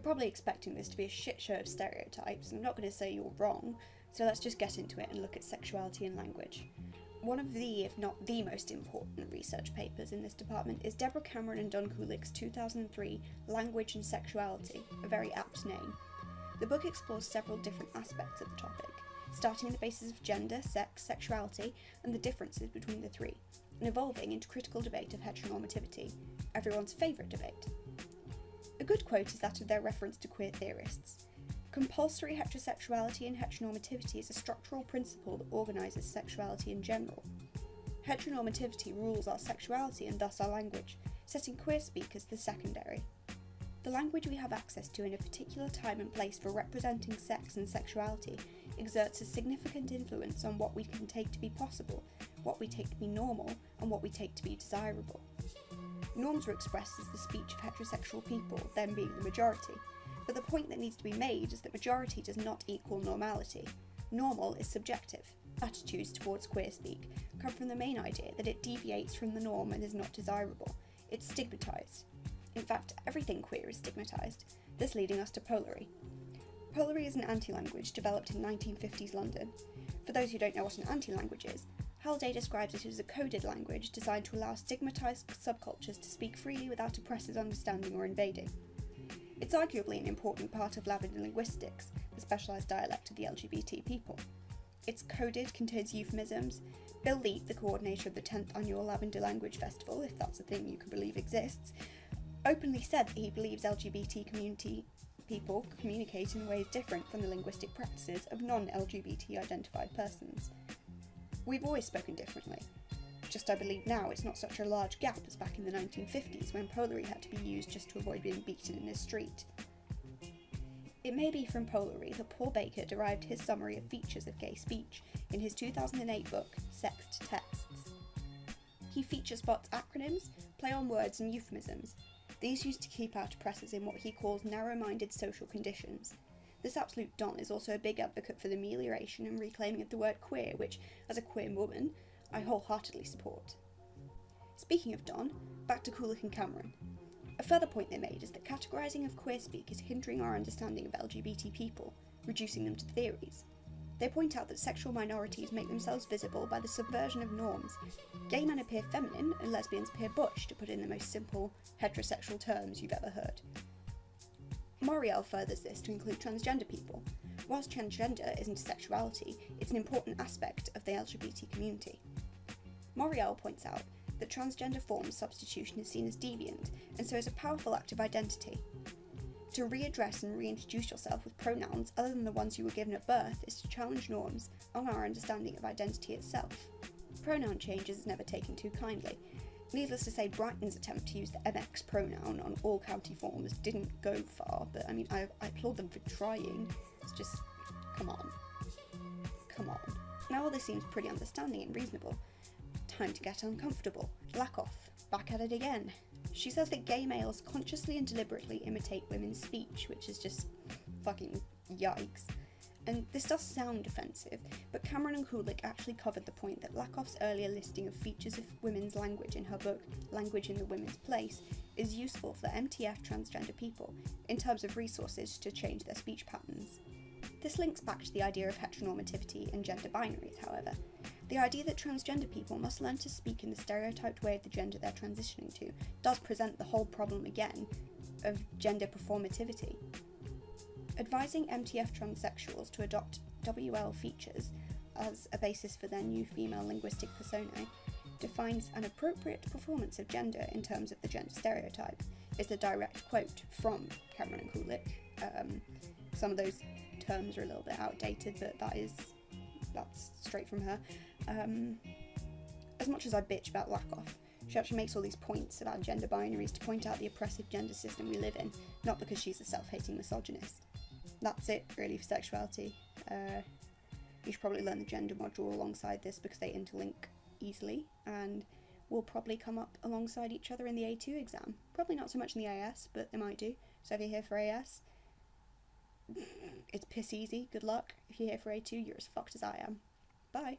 probably expecting this to be a shit show of stereotypes, and I'm not going to say you're wrong, so let's just get into it and look at sexuality and language. One of the, if not the most important research papers in this department is Deborah Cameron and Don Kulik's 2003 Language and Sexuality, a very apt name. The book explores several different aspects of the topic, starting on the basis of gender, sex, sexuality, and the differences between the three, and evolving into critical debate of heteronormativity, everyone's favourite debate. A good quote is that of their reference to queer theorists. Compulsory heterosexuality and heteronormativity is a structural principle that organises sexuality in general. Heteronormativity rules our sexuality and thus our language, setting queer speak as the secondary. The language we have access to in a particular time and place for representing sex and sexuality exerts a significant influence on what we can take to be possible, what we take to be normal, and what we take to be desirable. Norms are expressed as the speech of heterosexual people, them being the majority, but the point that needs to be made is that majority does not equal normality. Normal is subjective. Attitudes towards queer speak come from the main idea that it deviates from the norm and is not desirable. It's stigmatised. In fact, everything queer is stigmatised, this leading us to Polari. Polari is an anti-language developed in 1950s London. For those who don't know what an anti-language is, Halliday describes it as a coded language designed to allow stigmatised subcultures to speak freely without oppressors understanding or invading. It's arguably an important part of Lavender linguistics, the specialised dialect of the LGBT people. It's coded, contains euphemisms. Bill Leet, the coordinator of the 10th annual Lavender Language Festival, if that's a thing you can believe exists, openly said that he believes LGBT community people communicate in ways different from the linguistic practices of non-LGBT identified persons. We've always spoken differently. Just I believe now it's not such a large gap as back in the 1950s when Polari had to be used just to avoid being beaten in the street. It may be from Polari that Paul Baker derived his summary of features of gay speech in his 2008 book, Sexed Texts. He feature spots acronyms, play on words and euphemisms, these used to keep out oppressors in what he calls narrow-minded social conditions. This absolute Don is also a big advocate for the amelioration and reclaiming of the word queer, which, as a queer woman, I wholeheartedly support. Speaking of Don, back to Kulik and Cameron. A further point they made is that categorising of queer speak is hindering our understanding of LGBT people, reducing them to theories. They point out that sexual minorities make themselves visible by the subversion of norms. Gay men appear feminine and lesbians appear butch, to put in the most simple, heterosexual terms you've ever heard. Moriel furthers this to include transgender people. Whilst transgender isn't a sexuality, it's an important aspect of the LGBT community. Moriel points out that transgender form substitution is seen as deviant, and so is a powerful act of identity. To readdress and reintroduce yourself with pronouns other than the ones you were given at birth is to challenge norms on our understanding of identity itself. Pronoun changes is never taken too kindly. Needless to say, Brighton's attempt to use the MX pronoun on all county forms didn't go far, but I applaud them for trying. It's just, come on. Now all this seems pretty understanding and reasonable. Time to get uncomfortable. Lakoff, back at it again. She says that gay males consciously and deliberately imitate women's speech, which is just fucking yikes. And this does sound offensive, but Cameron and Kulik actually covered the point that Lakoff's earlier listing of features of women's language in her book, Language in the Women's Place, is useful for MTF transgender people in terms of resources to change their speech patterns. This links back to the idea of heteronormativity and gender binaries, however. The idea that transgender people must learn to speak in the stereotyped way of the gender they're transitioning to does present the whole problem again of gender performativity. Advising MTF transsexuals to adopt WL features as a basis for their new female linguistic personae defines an appropriate performance of gender in terms of the gender stereotype, is a direct quote from Cameron and Kulik. Some of those terms are a little bit outdated, but that's straight from her. As much as I bitch about Lakoff, she actually makes all these points about gender binaries to point out the oppressive gender system we live in, not because she's a self-hating misogynist. That's it, really, for sexuality. You should probably learn the gender module alongside this because they interlink easily, and will probably come up alongside each other in the A2 exam. Probably not so much in the AS, but they might do. So if you're here for AS, it's piss easy, good luck. If you're here for A2, you're as fucked as I am. Bye.